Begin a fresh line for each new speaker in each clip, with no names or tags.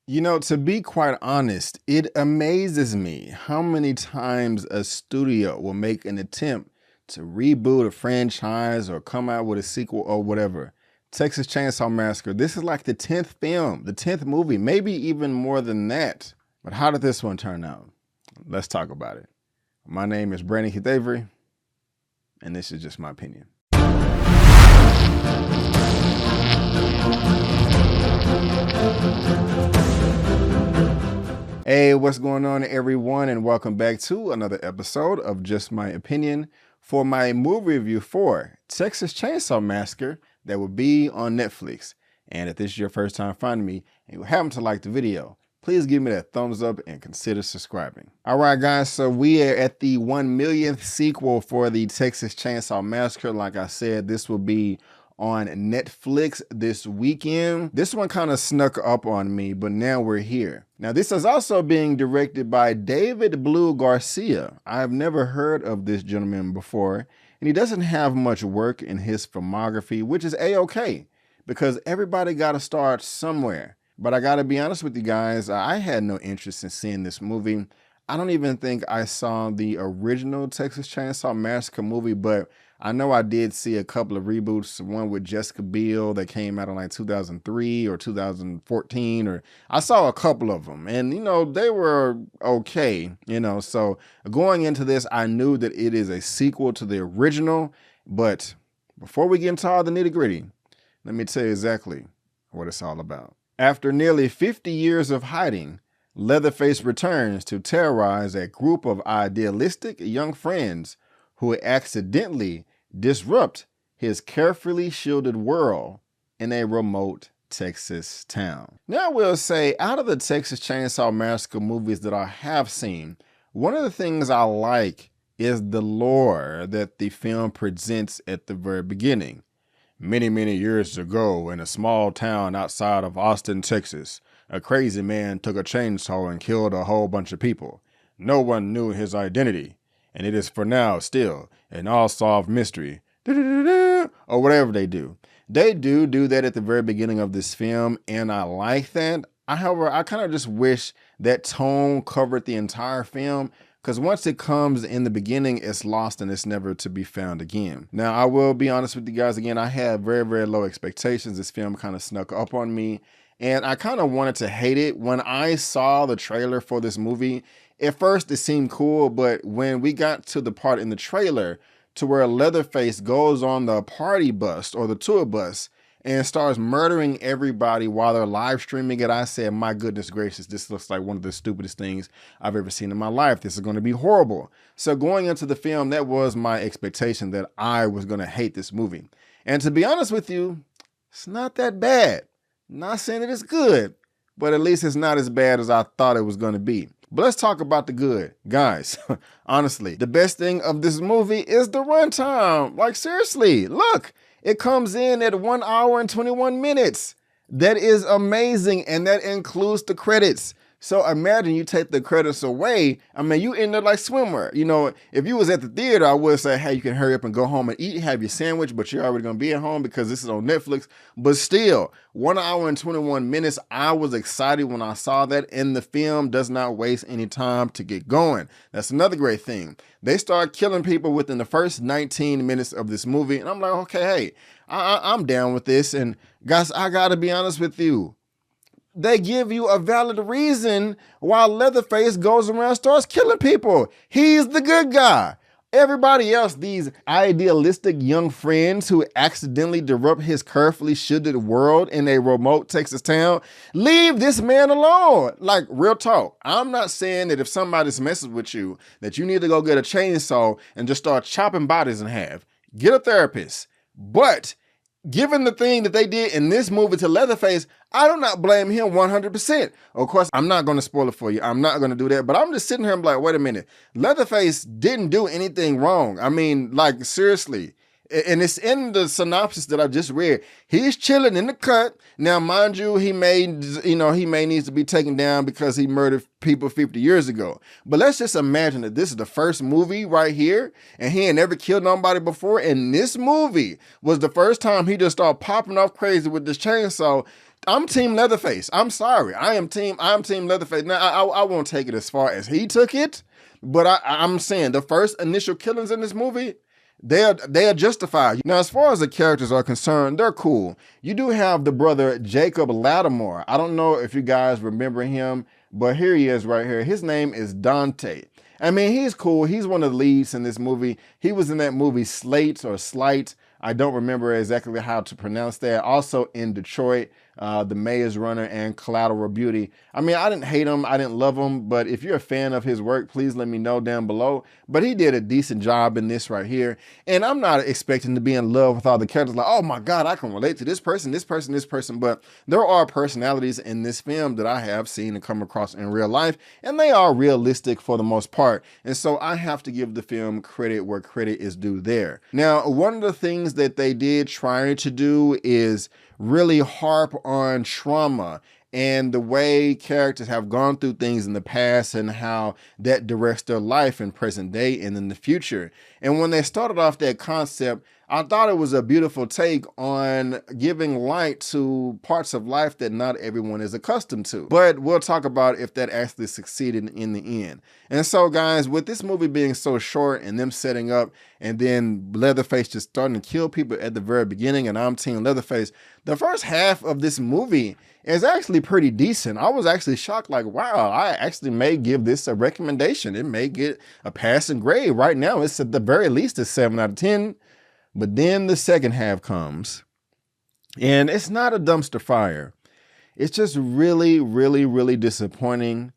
You know, to be quite honest, it amazes me how many times a studio will make an attempt to reboot a franchise or come out with a sequel or whatever. Texas Chainsaw Massacre, this is like the 10th film, the 10th movie, maybe even more than that. But how did this one turn out? Let's talk about it. My name is Brandon Keith Avery, and this is just my opinion. Hey, what's going on, everyone, and welcome back to another episode of Just My Opinion for my movie review for Texas Chainsaw Massacre that will be on Netflix. And if this is your first time finding me and you happen to like the video, please give me that thumbs up and consider subscribing. All right, guys, so we are at the 1 millionth sequel for the Texas Chainsaw Massacre. Like I said, this will be on Netflix this weekend. This one kind of snuck up on me, but now we're here. Now, this is also being directed by David Blue Garcia. I've never heard of this gentleman before, and he doesn't have much work in his filmography, which is a-okay, because everybody got to start somewhere. But I got to be honest with you guys, I had no interest in seeing this movie. I don't even think I saw the original Texas Chainsaw Massacre movie, but I know I did see a couple of reboots, one with Jessica Biel that came out in like 2003 or 2014, or I saw a couple of them, and you know, they were okay, you know. So going into this, I knew that it is a sequel to the original, but before we get into all the nitty-gritty, let me tell you exactly what it's all about. After nearly 50 years of hiding, Leatherface returns to terrorize a group of idealistic young friends who accidentally disrupt his carefully shielded world in a remote Texas town. Now, I will say, out of the Texas Chainsaw Massacre movies that I have seen, one of the things I like is the lore that the film presents at the very beginning. Many, many years ago, in a small town outside of Austin, Texas, a crazy man took a chainsaw and killed a whole bunch of people. No one knew his identity, and it is for now still an unsolved mystery, or whatever they do. They do that at the very beginning of this film, and I like that. However, I kind of just wish that tone covered the entire film, because once it comes in the beginning, it's lost and it's never to be found again. Now, I will be honest with you guys again, I had very, very low expectations. This film kind of snuck up on me, and I kind of wanted to hate it. When I saw the trailer for this movie, at first it seemed cool, but when we got to the part in the trailer to where Leatherface goes on the party bus or the tour bus and starts murdering everybody while they're live streaming it, I said, my goodness gracious, this looks like one of the stupidest things I've ever seen in my life. This is going to be horrible. So going into the film, that was my expectation, that I was going to hate this movie. And to be honest with you, it's not that bad. Not saying that it's good, but at least it's not as bad as I thought it was going to be. But let's talk about the good. Guys, honestly, the best thing of this movie is the runtime. Like, seriously, look, it comes in at 1 hour and 21 minutes. That is amazing, and that includes the credits. So imagine you take the credits away. I mean, you end up like swimwear. You know, if you was at the theater, I would say, hey, you can hurry up and go home and eat, have your sandwich, but you're already going to be at home because this is on Netflix. But still, 1 hour and 21 minutes, I was excited when I saw that, and the film does not waste any time to get going. That's another great thing. They start killing people within the first 19 minutes of this movie, and I'm like, okay, hey, I'm down with this. And guys, I got to be honest with you. They give you a valid reason why Leatherface goes around and starts killing people. He's the good guy. Everybody else, these idealistic young friends who accidentally disrupt his carefully shielded world in a remote Texas town, leave this man alone. Like, real talk. I'm not saying that if somebody's messing with you, that you need to go get a chainsaw and just start chopping bodies in half. Get a therapist. But given the thing that they did in this movie to Leatherface, I do not blame him 100%. Of course, I'm not going to spoil it for you. I'm not going to do that. But I'm just sitting here and like, wait a minute. Leatherface didn't do anything wrong. I mean, like, seriously. And it's in the synopsis that I just read. He's chilling in the cut. Now, mind you, he may need to be taken down because he murdered people 50 years ago. But let's just imagine that this is the first movie right here, and he ain't never killed nobody before. And this movie was the first time he just started popping off crazy with this chainsaw. I'm Team Leatherface. I'm sorry. I'm Team Leatherface. Now, I won't take it as far as he took it, but I'm saying the first initial killings in this movie, they are justified. Now, as far as the characters are concerned, they're cool. You do have the brother Jacob Lattimore. I don't know if you guys remember him, but here he is right here. His name is Dante. I mean, he's cool. He's one of the leads in this movie. He was in that movie Slate or Slight. I don't remember exactly how to pronounce that. Also in Detroit, The Maze Runner and Collateral Beauty. I mean, I didn't hate him. I didn't love him. But if you're a fan of his work, please let me know down below. But he did a decent job in this right here. And I'm not expecting to be in love with all the characters like, oh my God, I can relate to this person, this person, this person. But there are personalities in this film that I have seen and come across in real life. And they are realistic for the most part. And so I have to give the film credit where credit is due there. Now, one of the things that they did try to do is really harp on trauma and the way characters have gone through things in the past and how that directs their life in present day and in the future. And when they started off that concept, I thought it was a beautiful take on giving light to parts of life that not everyone is accustomed to. But we'll talk about if that actually succeeded in the end. And so guys, with this movie being so short and them setting up and then Leatherface just starting to kill people at the very beginning, and I'm Team Leatherface, the first half of this movie is actually pretty decent. I was actually shocked, like, wow, I actually may give this a recommendation. It may get a passing grade. Right now, it's at the very least a 7 out of 10. But then the second half comes, and it's not a dumpster fire. It's just really, really, really disappointing.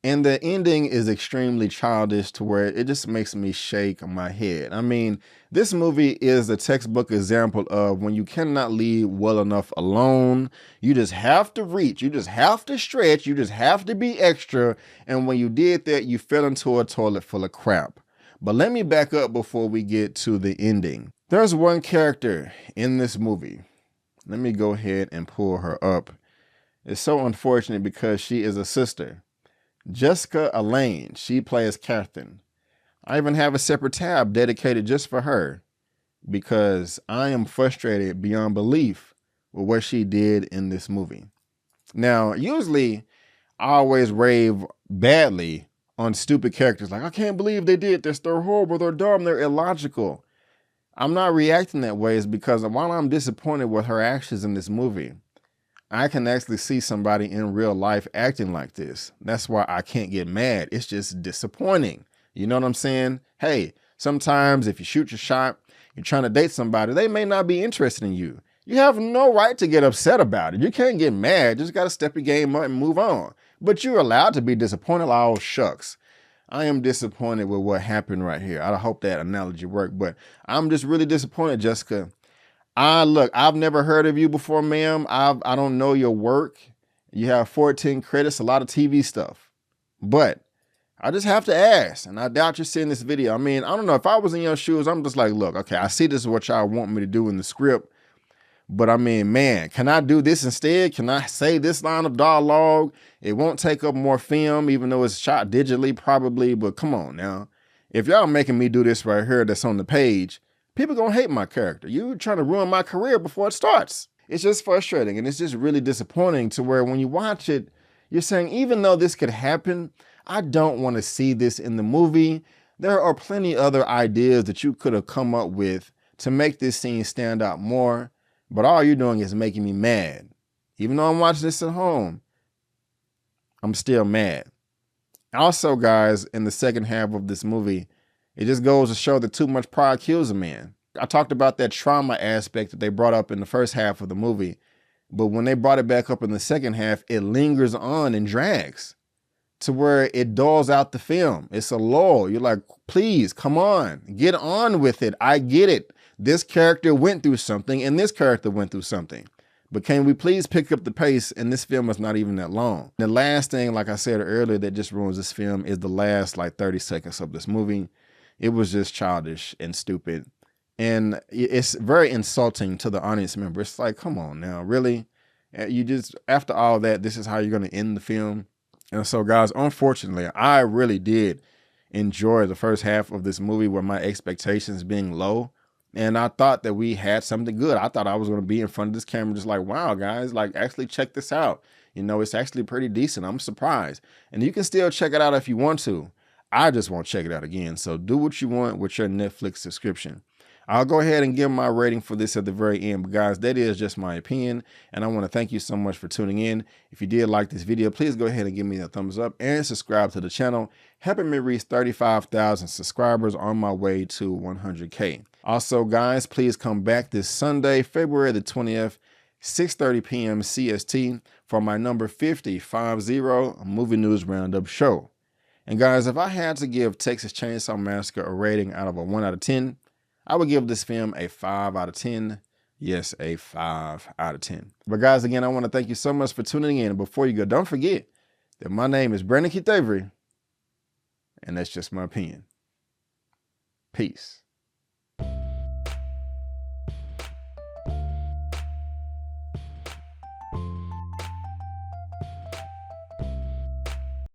And the ending is extremely childish to where it just makes me shake my head. I mean, this movie is a textbook example of when you cannot leave well enough alone. You just have to reach, you just have to stretch, you just have to be extra. And when you did that, you fell into a toilet full of crap. But let me back up before we get to the ending. There's one character in this movie. Let me go ahead and pull her up. It's so unfortunate because she is a sister. Jessica Elaine, she plays Catherine. I even have a separate tab dedicated just for her because I am frustrated beyond belief with what she did in this movie. Now, usually I always rave badly on stupid characters. Like, I can't believe they did this. They're horrible. They're dumb. They're illogical. I'm not reacting that way is because while I'm disappointed with her actions in this movie, I can actually see somebody in real life acting like this. That's why I can't get mad. It's just disappointing. You know what I'm saying? Hey, sometimes if you shoot your shot, you're trying to date somebody, they may not be interested in you. You have no right to get upset about it. You can't get mad. You just got to step your game up and move on. But you're allowed to be disappointed. Like, oh, shucks. I am disappointed with what happened right here. I hope that analogy worked, but I'm just really disappointed, Jessica. Look, I've never heard of you before, ma'am. I don't know your work. You have 14 credits, a lot of TV stuff. But I just have to ask, and I doubt you're seeing this video. I mean, I don't know. If I was in your shoes, I'm just like, look, okay, I see this is what y'all want me to do in the script. But I mean, man, can I do this instead? Can I say this line of dialogue? It won't take up more film, even though it's shot digitally probably, but come on now. If y'all making me do this right here that's on the page, people gonna hate my character. You're trying to ruin my career before it starts. It's just frustrating, and it's just really disappointing to where when you watch it, you're saying, even though this could happen, I don't want to see this in the movie. There are plenty other ideas that you could have come up with to make this scene stand out more. But all you're doing is making me mad. Even though I'm watching this at home, I'm still mad. Also, guys, in the second half of this movie, it just goes to show that too much pride kills a man. I talked about that trauma aspect that they brought up in the first half of the movie. But when they brought it back up in the second half, it lingers on and drags to where it dulls out the film. It's a lull. You're like, please, come on, get on with it. I get it. This character went through something and this character went through something. But can we please pick up the pace? And this film is not even that long. The last thing, like I said earlier, that just ruins this film is the last like 30 seconds of this movie. It was just childish and stupid. And it's very insulting to the audience member. It's like, come on now, really? You just, after all that, this is how you're going to end the film? And so, guys, unfortunately, I really did enjoy the first half of this movie with my expectations being low. And I thought that we had something good. I thought I was going to be in front of this camera just like, wow, guys, like actually check this out. You know, it's actually pretty decent. I'm surprised. And you can still check it out if you want to. I just won't check it out again. So do what you want with your Netflix subscription. I'll go ahead and give my rating for this at the very end. But guys, that is just my opinion. And I want to thank you so much for tuning in. If you did like this video, please go ahead and give me a thumbs up and subscribe to the channel, helping me reach 35,000 subscribers on my way to 100K. Also, guys, please come back this Sunday, February the 20th, 6:30 p.m. CST for my number 50 movie news roundup show. And guys, if I had to give Texas Chainsaw Massacre a rating out of a 1 out of 10, I would give this film a 5 out of 10. Yes, a 5 out of 10. But guys, again, I want to thank you so much for tuning in. And before you go, don't forget that my name is Brandon Keith Avery, and that's just my opinion. Peace.